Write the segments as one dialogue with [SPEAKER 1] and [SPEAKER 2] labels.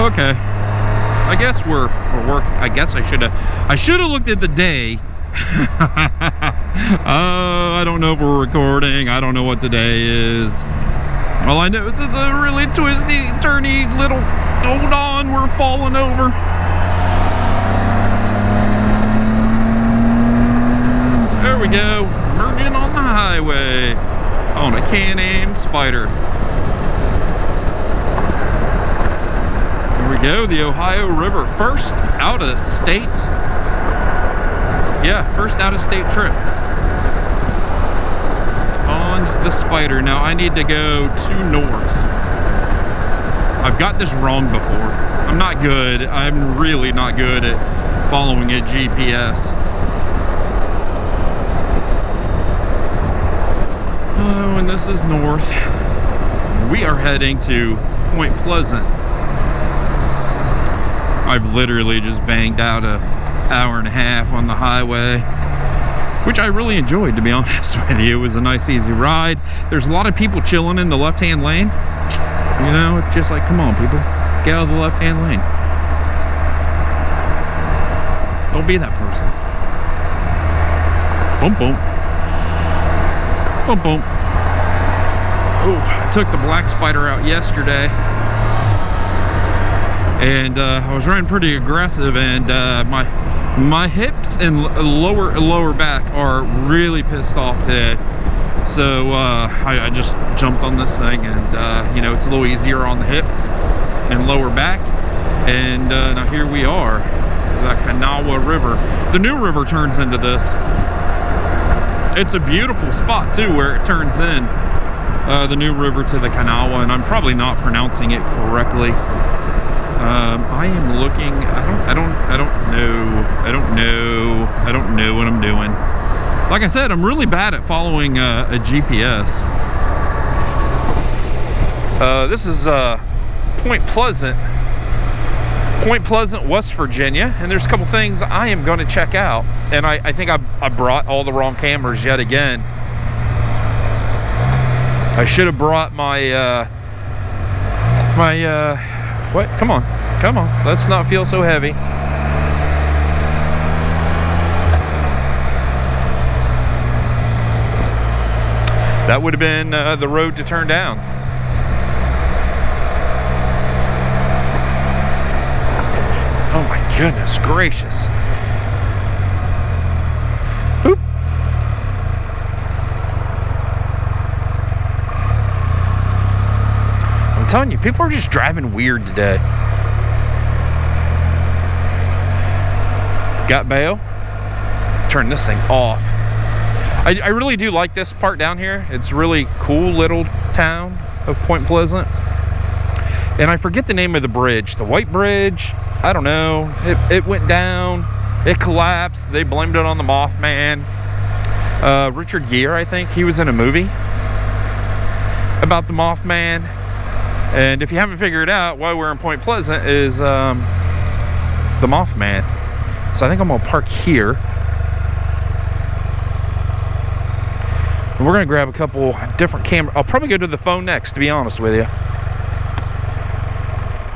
[SPEAKER 1] Okay. I guess we're working. I guess I should have looked at the day. I don't know if we're recording. I don't know what the day is. All I know is it's a really twisty, turny little, hold on, we're falling over. There we go, merging on the highway on a Can-Am Spider. Here we go, the Ohio River, first out of state. Yeah, first out of state trip on the Spider. Now I need to go to north. I've got this wrong before. I'm not good. I'm really not good at following a GPS. Oh, and this is north. We are heading to Point Pleasant. I've literally just banged out a hour and a half on the highway, which I really enjoyed, to be honest with you. It was a nice, easy ride. There's a lot of people chilling in the left-hand lane. You know, it's just like, come on, people, get out of the left-hand lane. Don't be that person. Boom, boom. Boom, boom. Oh, I took the black Spider out yesterday, and I was running pretty aggressive, and my hips and lower back are really pissed off today. So I just jumped on this thing, and you know, it's a little easier on the hips and lower back. And now here we are, the Kanawha River. The new river turns into this. It's a beautiful spot too, where it turns in the new river to the Kanawha, and I'm probably not pronouncing it correctly. I am looking, I don't know what I'm doing. Like I said, I'm really bad at following a GPS. This is Point Pleasant, West Virginia, and there's a couple things I am going to check out. And I think I brought all the wrong cameras yet again. I should have brought my what? Come on, let's not feel so heavy. That would have been the road to turn down. Oh my goodness gracious. Oop. I'm telling you, people are just driving weird today. Got bail? Turn this thing off. I really do like this part down here. It's a really cool little town of Point Pleasant. And I forget the name of the bridge. The White Bridge? I don't know. It went down. It collapsed. They blamed it on the Mothman. Richard Gere, I think. He was in a movie about the Mothman. And if you haven't figured out why we're in Point Pleasant is the Mothman. So I think I'm going to park here. And we're going to grab a couple different cameras. I'll probably go to the phone next, to be honest with you.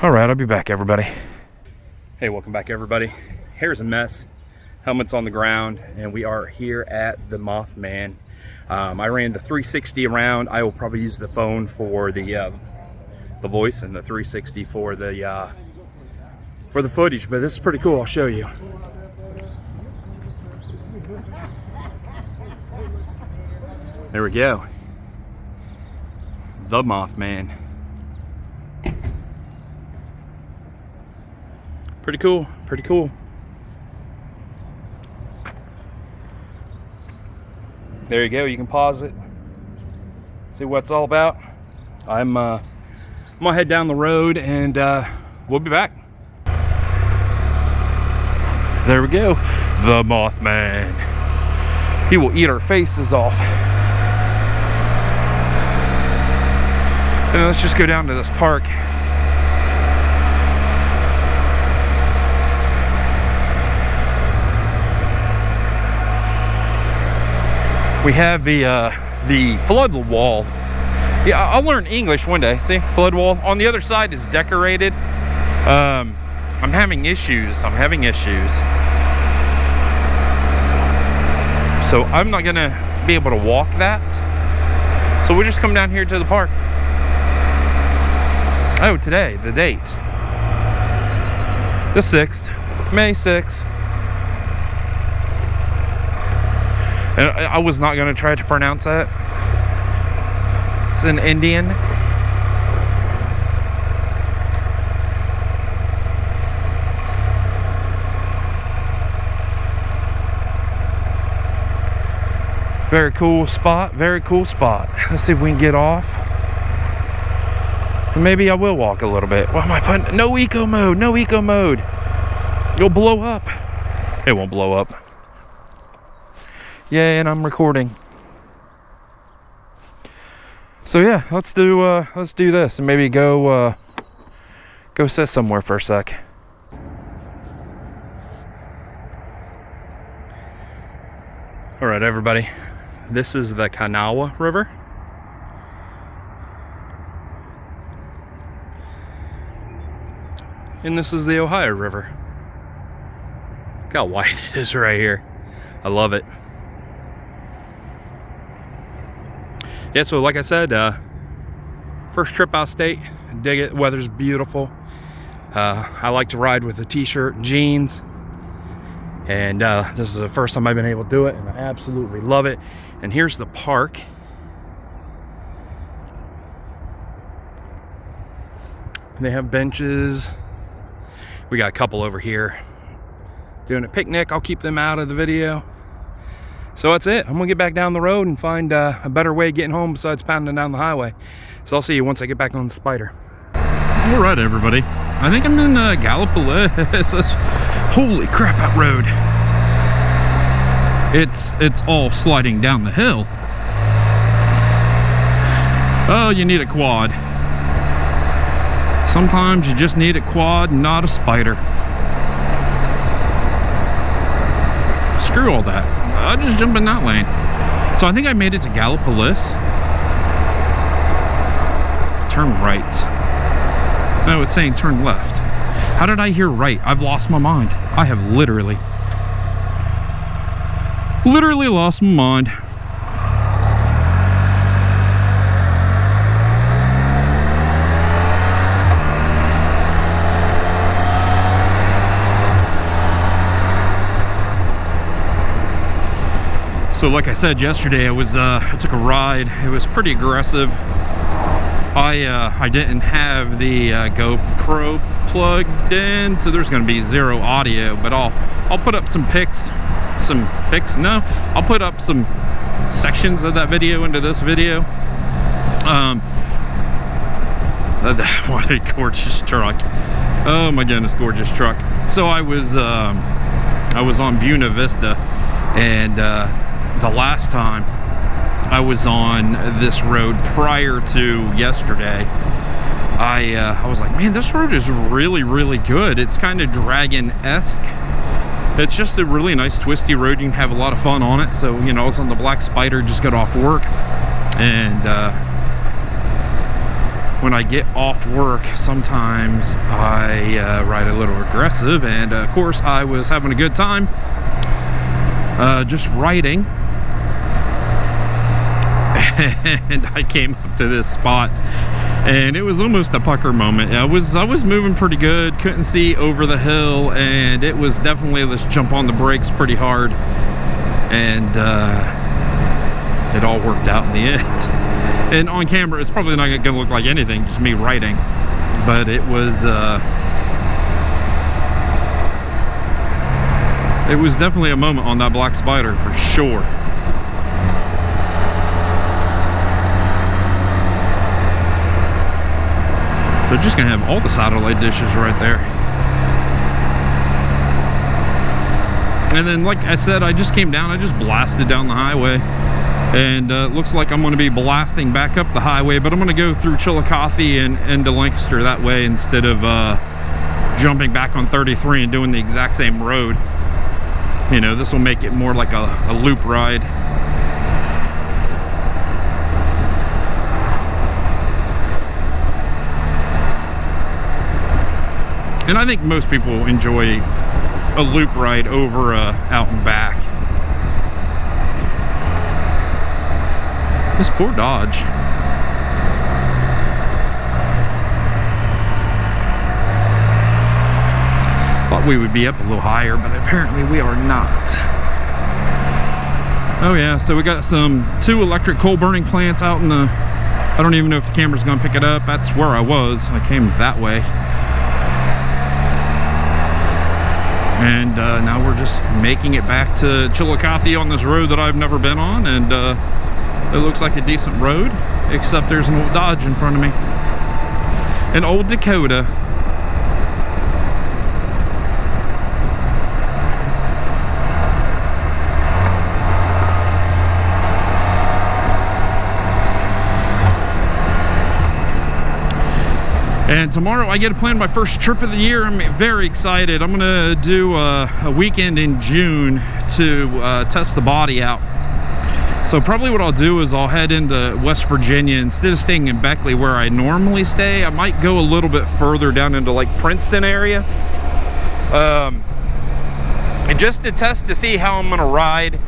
[SPEAKER 1] All right, I'll be back, everybody. Hey, welcome back, everybody. Hair's a mess. Helmet's on the ground, and we are here at the Mothman. I ran the 360 around. I will probably use the phone for the voice and the 360 for the footage, but this is pretty cool. I'll show you. There we go. The Mothman. Pretty cool, pretty cool. There you go, you can pause it. See what it's all about. I'm gonna head down the road, and we'll be back. There we go, the Mothman. He will eat our faces off. And let's just go down to this park. We have the flood wall. Yeah, I'll learn English one day. See, flood wall. On the other side is decorated. I'm having issues. So I'm not gonna be able to walk that. So we'll just come down here to the park. Oh, today, the date. The 6th, May 6th. And I was not gonna try to pronounce that. It's in Indian. Very cool spot, very cool spot. Let's see if we can get off. And maybe I will walk a little bit. What am I putting? No eco mode, no eco mode. You'll blow up. It won't blow up. Yeah, and I'm recording. So yeah, let's do this and maybe go sit somewhere for a sec. All right, everybody. This is the Kanawha River. And this is the Ohio River. Look how wide it is right here. I love it. Yeah, so like I said, first trip out of state. Dig it. Weather's beautiful. I like to ride with a t-shirt and jeans. And this is the first time I've been able to do it, and I absolutely love it. And here's the park. They have benches. We got a couple over here doing a picnic. I'll keep them out of the video. So that's it. I'm gonna get back down the road and find a better way of getting home besides pounding down the highway. So I'll see you once I get back on the Spider. All right, everybody. I think I'm in Gallipolis. Holy crap, that road. It's all sliding down the hill. Oh, you need a quad. Sometimes you just need a quad, not a Spider. Screw all that. I'll just jump in that lane. So I think I made it to Gallipolis. Turn right. No, it's saying turn left. How did I hear right? I've lost my mind. I have literally lost my mind. So like I said yesterday, I took a ride. It was pretty aggressive. I didn't have the GoPro plugged in, so there's going to be zero audio, but I'll put up some pics. No, I'll put up some sections of that video into this video. What a gorgeous truck. Oh my goodness, gorgeous truck. So I was on Buena Vista, and the last time I was on this road prior to yesterday, I was like, man, this road is really, really good. It's kind of dragon-esque. It's just a really nice twisty road. You can have a lot of fun on it. So, you know, I was on the Black Spider, just got off work. And when I get off work, sometimes I ride a little aggressive. And of course, I was having a good time just riding. And I came up to this spot, and it was almost a pucker moment. I was moving pretty good, couldn't see over the hill, and it was definitely, let's jump on the brakes pretty hard, and it all worked out in the end. And on camera, it's probably not gonna look like anything, just me riding, but it was definitely a moment on that Black Spider for sure. They're just gonna have all the satellite dishes right there. And then, like I said, I just came down, I just blasted down the highway. And it looks like I'm gonna be blasting back up the highway, but I'm gonna go through Chillicothe and into Lancaster that way instead of jumping back on 33 and doing the exact same road. You know, this will make it more like a loop ride. And I think most people enjoy a loop ride over out and back. This poor Dodge. Thought we would be up a little higher, but apparently we are not. Oh yeah, so we got two electric coal burning plants out in the, I don't even know if the camera's gonna pick it up. That's where I was. I came that way. And now we're just making it back to Chillicothe on this road that I've never been on, and it looks like a decent road, except there's an old Dodge in front of me. An old Dakota. And tomorrow I get to plan my first trip of the year. I'm very excited. I'm gonna do a weekend in June to test the body out. So probably what I'll do is I'll head into West Virginia. Instead of staying in Beckley where I normally stay, I might go a little bit further down into like Princeton area. And just to test to see how I'm gonna ride,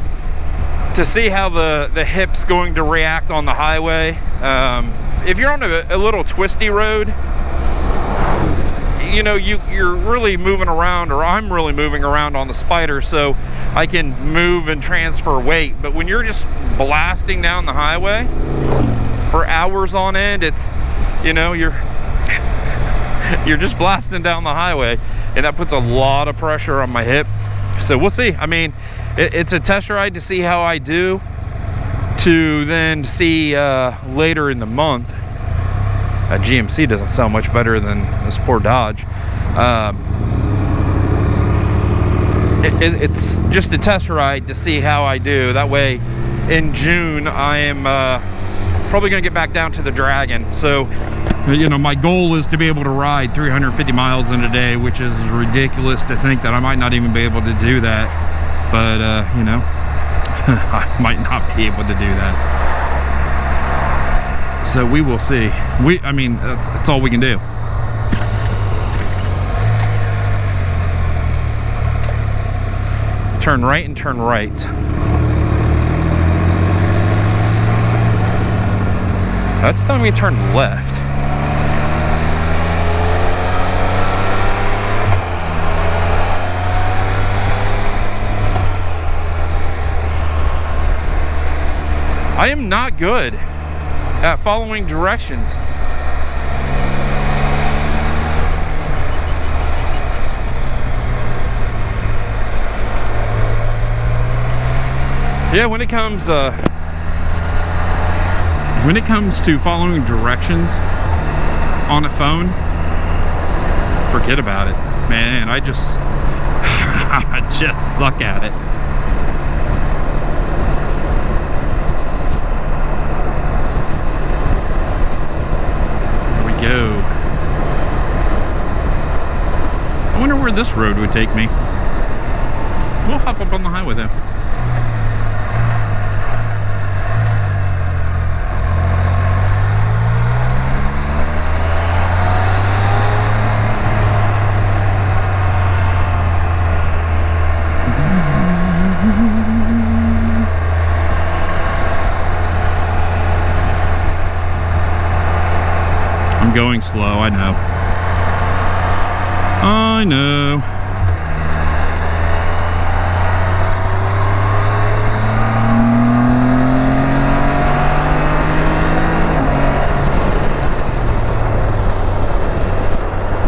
[SPEAKER 1] to see how the hip's going to react on the highway. If you're on a little twisty road, you know, you're really moving around, or I'm really moving around on the Spider, so I can move and transfer weight. But when you're just blasting down the highway for hours on end, it's, you know, you're just blasting down the highway, and that puts a lot of pressure on my hip. So we'll see. I mean, it's a test ride to see how I do, to then see later in the month. GMC doesn't sound much better than this poor Dodge. It's just a test ride to see how I do. That way in June I am probably gonna get back down to the Dragon. So, you know, my goal is to be able to ride 350 miles in a day, which is ridiculous to think that I might not even be able to do that. But you know, I might not be able to do that. So we will see. I mean, that's all we can do. Turn right and turn right. That's telling me to turn left. I am not good at following directions. Yeah, when it comes to following directions on a phone, forget about it, man. I just suck at it. Go. I wonder where this road would take me. We'll hop up on the highway though. Going slow, I know. I know.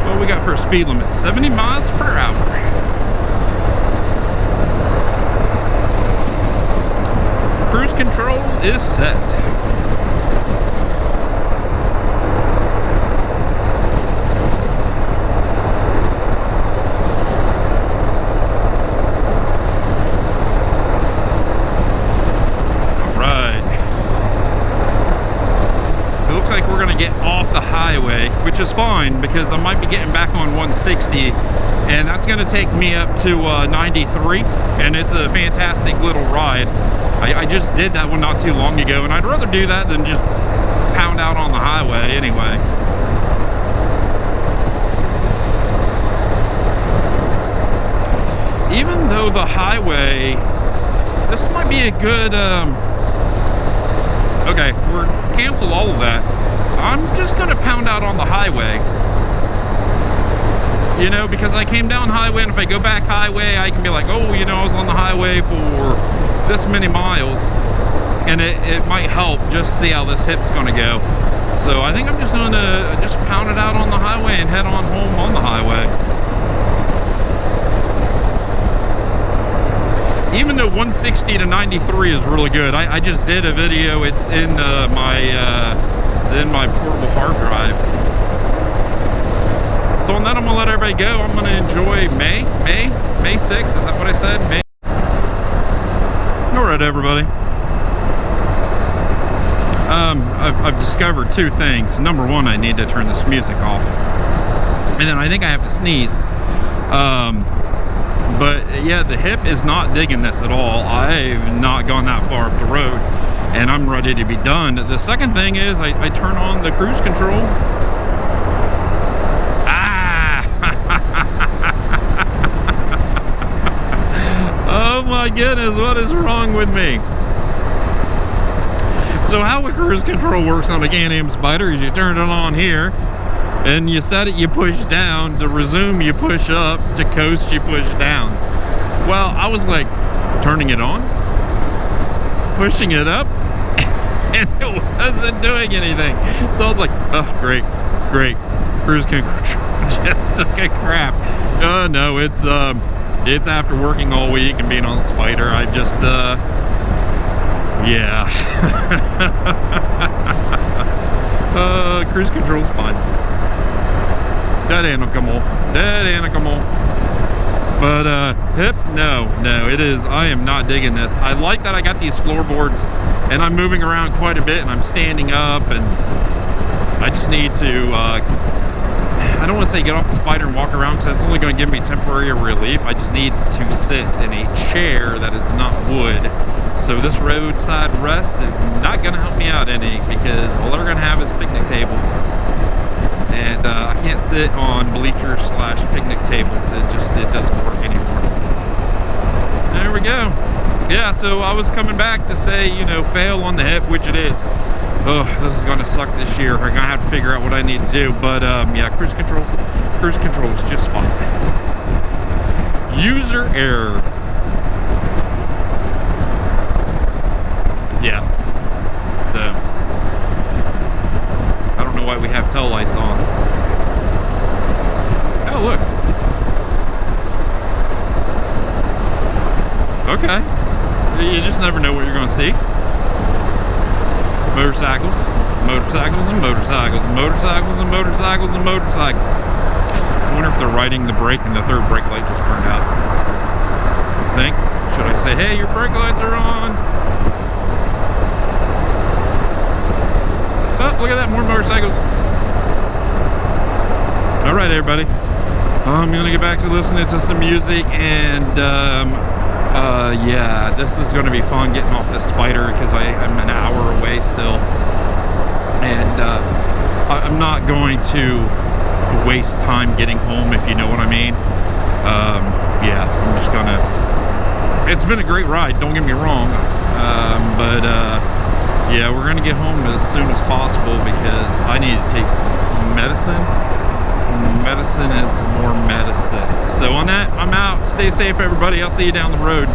[SPEAKER 1] What we got for a speed limit? 70 miles per hour. Cruise control is set. Get off the highway, which is fine because I might be getting back on 160, and that's going to take me up to 93, and it's a fantastic little ride. I just did that one not too long ago, and I'd rather do that than just pound out on the highway anyway. even though the highway, this might be a good, okay, we're cancel all of that. I'm just gonna pound out on the highway. You know, because I came down highway, and if I go back highway, I can be like, oh, you know, I was on the highway for this many miles, and it might help just see how this hip's gonna go. So I think I'm just gonna just pound it out on the highway and head on home on the highway. Even though 160 to 93 is really good, I just did a video. It's in my portable hard drive. So on that, I'm gonna let everybody go. I'm gonna enjoy May 6th. Is that what I said? May. All right, everybody. I've discovered two things. Number one, I need to turn this music off, and then I think I have to sneeze. But yeah, the hip is not digging this at all. I've not gone that far up the road, and I'm ready to be done. The second thing is I turn on the cruise control. Oh my goodness, what is wrong with me? So how a cruise control works on a Can-Am Spider is you turn it on here, and you set it, you push down. To resume, you push up. To coast, you push down. Well, I was like turning it on, pushing it up, and it wasn't doing anything. So I was like, oh, great. Cruise control just took a crap. No, it's after working all week and being on the Spider. I just, yeah. Cruise control's fine. Dead animal. But hip, no, it is. I am not digging this. I like that I got these floorboards, and I'm moving around quite a bit, and I'm standing up, and I just need to. I don't want to say get off the Spider and walk around, because that's only going to give me temporary relief. I just need to sit in a chair that is not wood. So this roadside rest is not going to help me out any, because all they're going to have is picnic tables. And I can't sit on bleachers / picnic tables. It doesn't work anymore. There we go. Yeah, so I was coming back to say, you know, fail on the hip, which it is. Oh, this is going to suck this year. I'm going to have to figure out what I need to do. But yeah, cruise control is just fine. User error. Yeah. So I don't know why we have tail lights on. Oh, look. Okay. You just never know what you're going to see. Motorcycles and motorcycles. I wonder if they're riding the brake and the third brake light just burned out. I think. Should I say, hey, your brake lights are on? Oh, look at that, more motorcycles. All right, everybody. I'm gonna get back to listening to some music, and yeah, this is gonna be fun getting off this Spider, because I'm an hour away still, and I'm not going to waste time getting home, if you know what I mean. Yeah, I'm just gonna. It's been a great ride, don't get me wrong, but yeah, we're gonna get home as soon as possible, because I need to take some medicine. Medicine is more medicine. So on that, I'm out. Stay safe, everybody. I'll see you down the road.